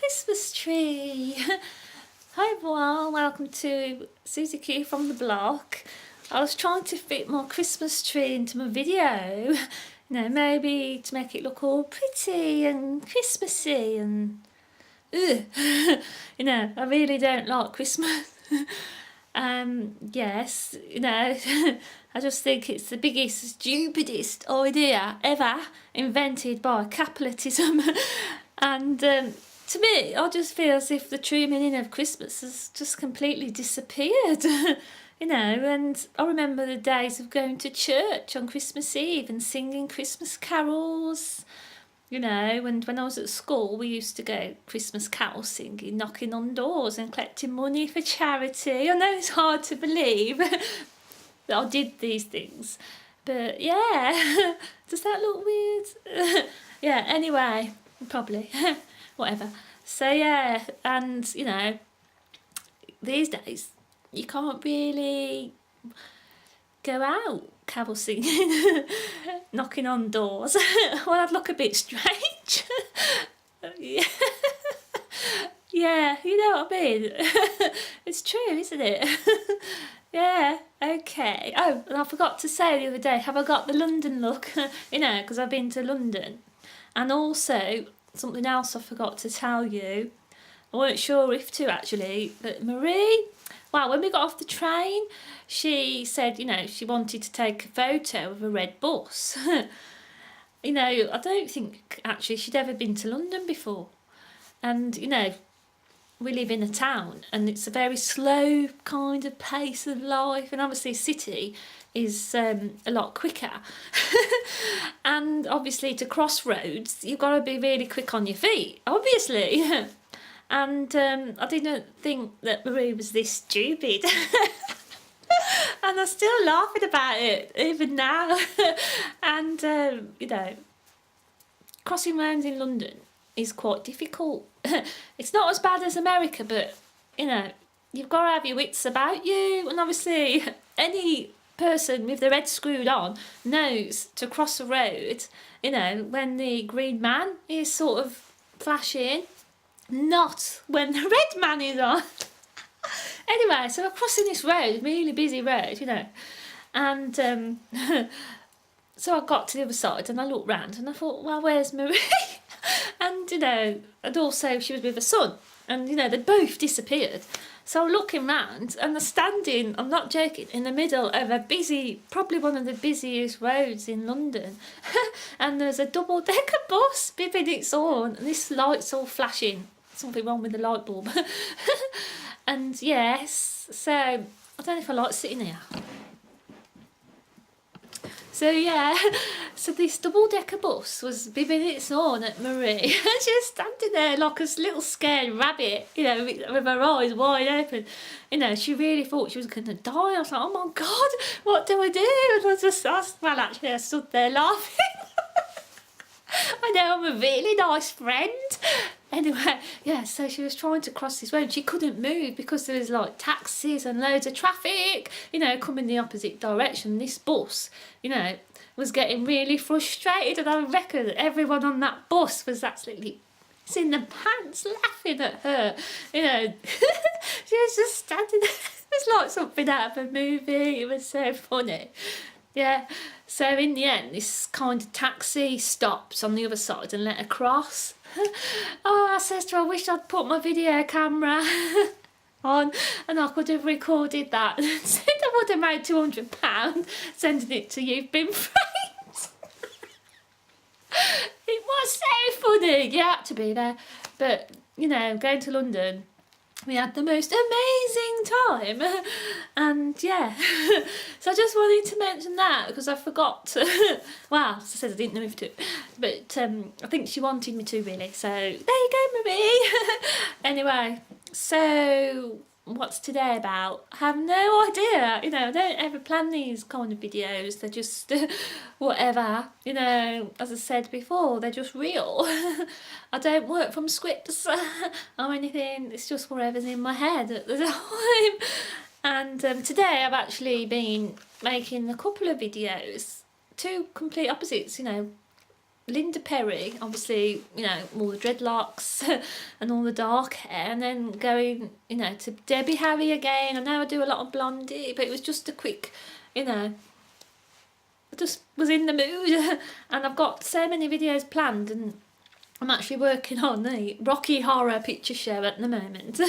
Christmas tree. Hi everyone, welcome to Susie Q from the block. I was trying to fit my Christmas tree into my video, maybe to make it look all pretty and Christmassy and I really don't like Christmas. Yes, I just think it's the biggest, stupidest idea ever invented by capitalism. And to me, I just feel as if the true meaning of Christmas has just completely disappeared. And I remember the days of going to church on Christmas Eve and singing Christmas carols. And when I was at school, we used to go Christmas carol singing, knocking on doors and collecting money for charity. I know it's hard to believe that I did these things, but yeah, does that look weird? Yeah, anyway, probably, whatever. So yeah, and these days you can't really go out carol singing, knocking on doors. Well, I'd look a bit strange. Yeah. Yeah, you know what I mean. It's true, isn't it? Yeah, okay. Oh, and I forgot to say the other day, have I got the London look? Because I've been to London. And also, something else I forgot to tell you. I weren't sure if to actually, but Marie, well, when we got off the train, she said, she wanted to take a photo of a red bus. I don't think actually she'd ever been to London before. And, we live in a town and it's a very slow kind of pace of life, and obviously city is a lot quicker. And obviously to cross roads you've got to be really quick on your feet, obviously. And I didn't think that Marie was this stupid. And I'm still laughing about it even now. And crossing roads in London is quite difficult. It's not as bad as America, but you've got to have your wits about you. And obviously any person with their head screwed on knows to cross a road, when the green man is sort of flashing, not when the red man is on. Anyway, so we're crossing this road, really busy road, and so I got to the other side and I looked round and I thought, well, where's Marie? And and also she was with her son, and they both disappeared. So I'm looking round and they're standing, I'm not joking, in the middle of a busy, probably one of the busiest roads in London. And there's a double-decker bus bipping its horn and this light's all flashing. Something wrong with the light bulb. And yes, so I don't know if I like sitting here. So yeah, so this double-decker bus was bibbing its horn at Marie. And she was standing there like a little scared rabbit, with her eyes wide open. She really thought she was going to die. I was like, oh my God, what do I do? And I stood there laughing. I know, I'm a really nice friend. Anyway, yeah, so she was trying to cross this road. She couldn't move because there was like taxis and loads of traffic, coming the opposite direction. This bus, was getting really frustrated, and I reckon everyone on that bus was absolutely in the pants laughing at her. She was just standing there. It was like something out of a movie. It was so funny. Yeah, so in the end, this kind of taxi stops on the other side and let her cross. Oh, I says to her, I wish I'd put my video camera on and I could have recorded that. Said I would have made £200 sending it to You've Been Framed. It was so funny. You had to be there. But, going to London, we had the most amazing time. And yeah, so I just wanted to mention that because I forgot to, well, as I said, I didn't know if to, but I think she wanted me to really, so there you go, Marie. Anyway, so what's today about? I have no idea. I don't ever plan these kind of videos. They're just whatever, as I said before, they're just real. I don't work from scripts or anything. It's just whatever's in my head at the time. And today I've actually been making a couple of videos, two complete opposites, Linda Perry, obviously, you know, all the dreadlocks and all the dark hair, and then going, you know, to Debbie Harry again. I know I do a lot of Blondie, but it was just a quick, you know, I just was in the mood. And I've got so many videos planned, and I'm actually working on the Rocky Horror Picture Show at the moment.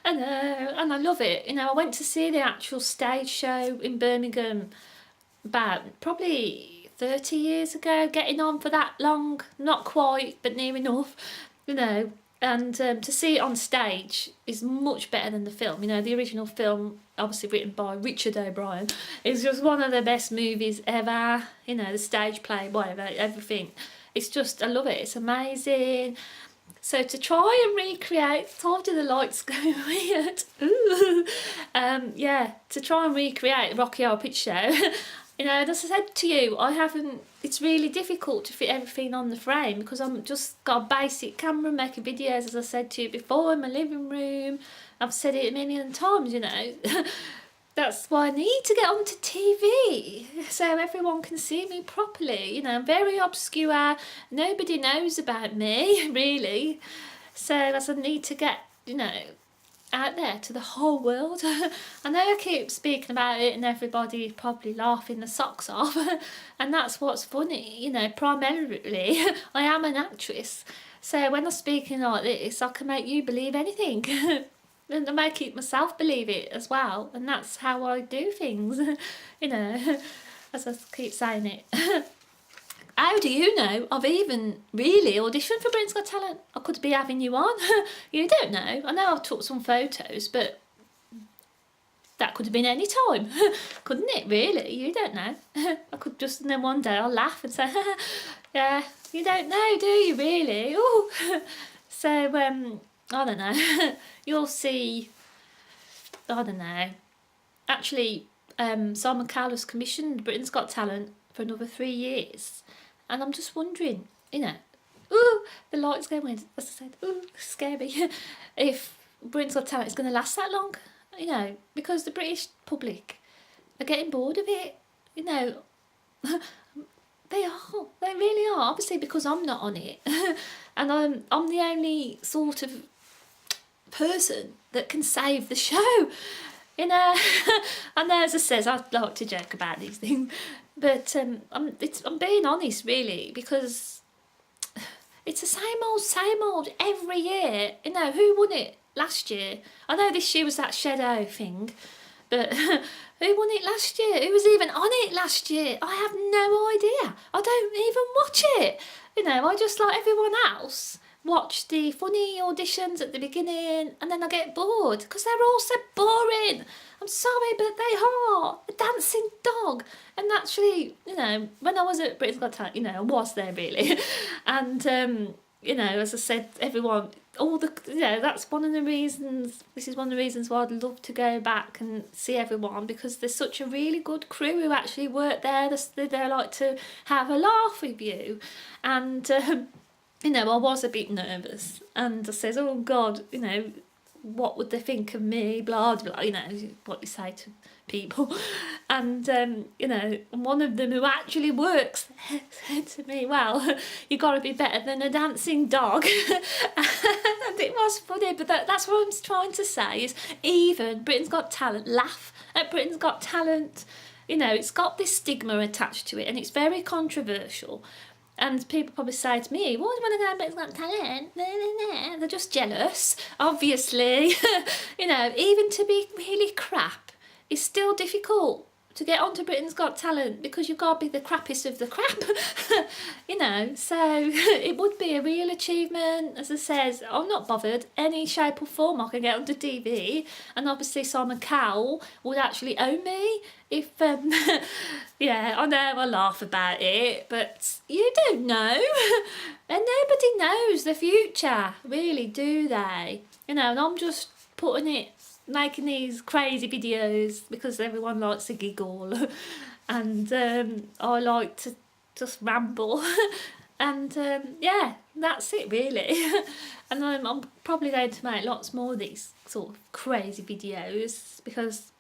And I love it. You know, I went to see the actual stage show in Birmingham about probably 30 years ago, getting on for that long, not quite, but near enough, you know. And to see it on stage is much better than the film. You know, the original film, obviously written by Richard O'Brien, is just one of the best movies ever. You know, the stage play, whatever, everything. It's just, I love it. It's amazing. So to try and recreate, told you the lights going weird. Ooh. Yeah, to try and recreate the Rocky Horror Picture Show. You know, as I said to you, it's really difficult to fit everything on the frame because I'm just got a basic camera making videos, as I said to you before, in my living room. I've said it a million times, you know. That's why I need to get onto TV so everyone can see me properly. You know, I'm very obscure. Nobody knows about me, really. So as I need to get, you know, out there to the whole world. I know I keep speaking about it and everybody probably laughing the socks off, and that's what's funny, you know. Primarily I am an actress, so when I'm speaking like this I can make you believe anything. And I make it myself believe it as well, and that's how I do things. You know, as I keep saying it. How do you know I've even really auditioned for Britain's Got Talent? I could be having you on. You don't know. I know I've took some photos, but that could have been any time. Couldn't it, really? You don't know. I could just, and then one day I'll laugh and say, yeah, you don't know, do you, really? Ooh. So, I don't know. You'll see, I don't know. Actually, Simon Cowell's commissioned Britain's Got Talent for another 3 years. And I'm just wondering, you know, ooh, the light's going weird, as I said, ooh, scary. If Britain's Got Talent is going to last that long, you know, because the British public are getting bored of it, you know. They really are, obviously because I'm not on it. And I'm the only sort of person that can save the show, you know. I know, as I says, I like to joke about these things, but I'm being honest, really, because it's the same old every year. You know, who won it last year? I know this year was that shadow thing, but who won it last year? Who was even on it last year? I have no idea. I don't even watch it. You know, I just, like everyone else, watch the funny auditions at the beginning, and then I get bored because they're all so boring. I'm sorry, but they are. A dancing dog. And actually, you know, when I was at Britain's Got Talent, you know, I was there really. And, you know, as I said, everyone, you know, that's one of the reasons, this is one of the reasons why I'd love to go back and see everyone, because there's such a really good crew who actually work there. They like to have a laugh with you. And, you know, I was a bit nervous, and I says, oh God, you know, what would they think of me, blah, blah, you know, what you say to people. And, you know, one of them who actually works said to me, well, you got to be better than a dancing dog. And it was funny, but that's what I'm trying to say, is even Britain's Got Talent laugh at Britain's Got Talent. You know, it's got this stigma attached to it, and it's very controversial. And people probably say to me, why do you want to go Britain's Got Talent? They're just jealous, obviously. You know, even to be really crap is still difficult to get onto Britain's Got Talent, because you've got to be the crappiest of the crap. You know, so it would be a real achievement. As I says, I'm not bothered any shape or form I can get onto TV, and obviously Simon Cowell would actually own me if yeah, I know I laugh about it, but you don't know. And nobody knows the future, really, do they? You know, and I'm just making these crazy videos because everyone likes a giggle. And I like to just ramble. And yeah, that's it really. And I'm probably going to make lots more of these sort of crazy videos, because,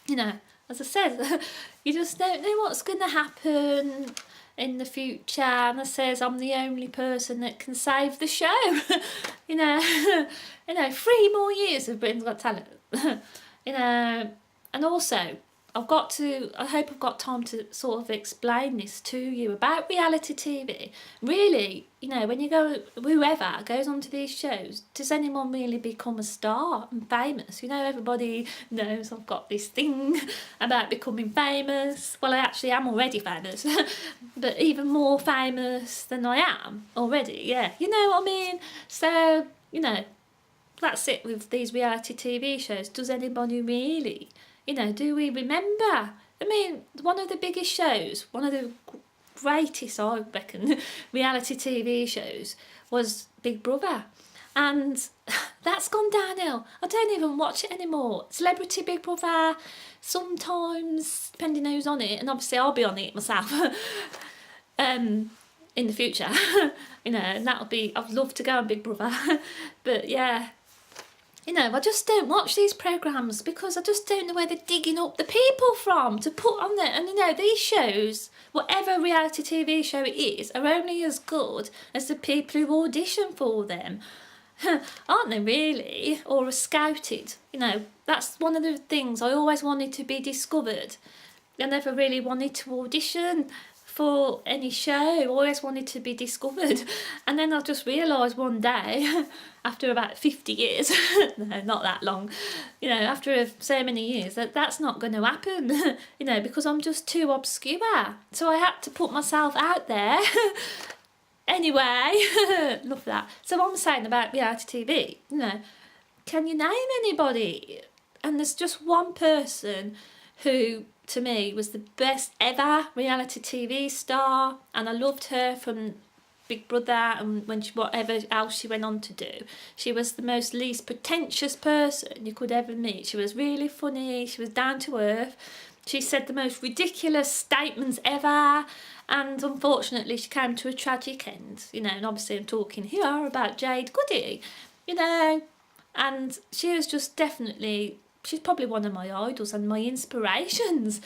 you know, as I said, you just don't know what's going to happen. in the future and I says I'm the only person that can save the show. you know, 3 more years of Britain's Got Talent. you know, and also I hope I've got time to sort of explain this to you about reality TV. Really, when you go, whoever goes onto these shows, does anyone really become a star and famous? Everybody knows I've got this thing about becoming famous. Well, I actually am already famous, but even more famous than I am already, yeah. You know what I mean? So, that's it with these reality TV shows. Does anybody really? Do we remember? I mean, one of the biggest shows, one of the greatest, I reckon, reality TV shows was Big Brother. And that's gone downhill. I don't even watch it anymore. Celebrity Big Brother, sometimes, depending who's on it, and obviously I'll be on it myself in the future. And that'll be, I'd love to go on Big Brother. But yeah. I just don't watch these programmes because I just don't know where they're digging up the people from to put on there. And these shows, whatever reality TV show it is, are only as good as the people who audition for them. Aren't they really? Or are scouted. That's one of the things I always wanted to be discovered. I never really wanted to audition for any show. I always wanted to be discovered. And then I just realised one day, after about 50 years, no, not that long, after so many years, that's not going to happen, because I'm just too obscure. So I had to put myself out there. Anyway, love that. So I'm saying about reality TV, can you name anybody? And there's just one person who, to me, was the best ever reality TV star, and I loved her from Big Brother and whatever else she went on to do. She was the most least pretentious person you could ever meet. She was really funny, she was down to earth, she said the most ridiculous statements ever, and unfortunately she came to a tragic end, and obviously I'm talking here about Jade Goody, and she was just definitely, she's probably one of my idols and my inspirations,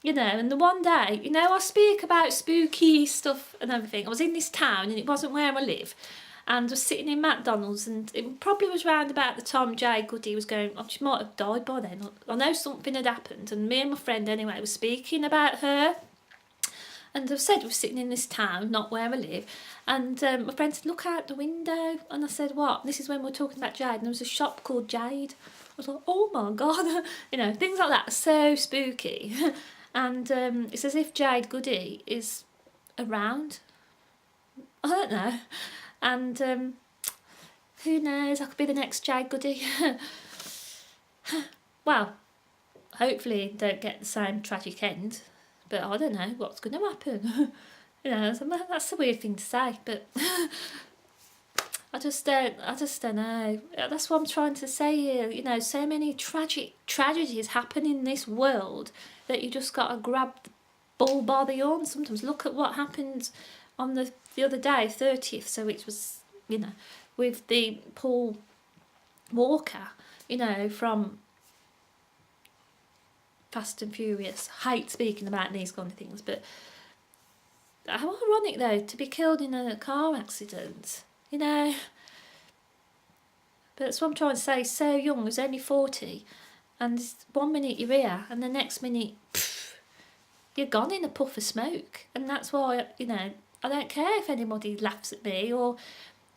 and the one day, I speak about spooky stuff and everything. I was in this town and it wasn't where I live, and I was sitting in McDonald's, and it probably was round about the time Jade Goody was going, she might have died by then. I know something had happened, and me and my friend anyway was speaking about her. And I said, we're sitting in this town, not where I live. And my friend said, look out the window. And I said, what? And this is when we were talking about Jade. And there was a shop called Jade. I was like, oh my God. Things like that are so spooky. And it's as if Jade Goody is around. I don't know. And who knows? I could be the next Jade Goody. Well, hopefully don't get the same tragic end. But I don't know what's going to happen. That's a weird thing to say, but I just don't know. That's what I'm trying to say here. So many tragedies happen in this world that you just got to grab the bull by the horn. Sometimes look at what happened on the other day, 30th. So it was, with the Paul Walker, from Fast and Furious. Hate speaking about these kind of things, but how ironic though to be killed in a car accident, But that's what I'm trying to say. So young, he was only 40, and 1 minute you're here, and the next minute you're gone in a puff of smoke. And that's why I don't care if anybody laughs at me, or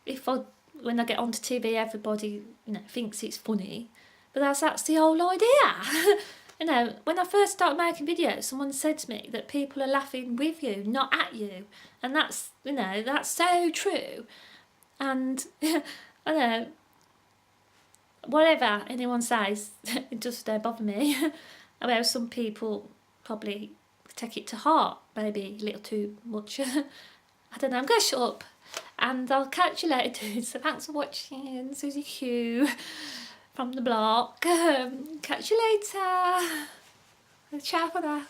if when I get onto TV everybody thinks it's funny, but that's the whole idea. When I first started making videos, someone said to me that people are laughing with you, not at you. And that's, that's so true. And, I know, whatever anyone says, it just don't bother me. Well, some people probably take it to heart, maybe a little too much. I don't know, I'm going to shut up. And I'll catch you later, dudes. So thanks for watching. Susie Q from the block. Catch you later. Ciao for now.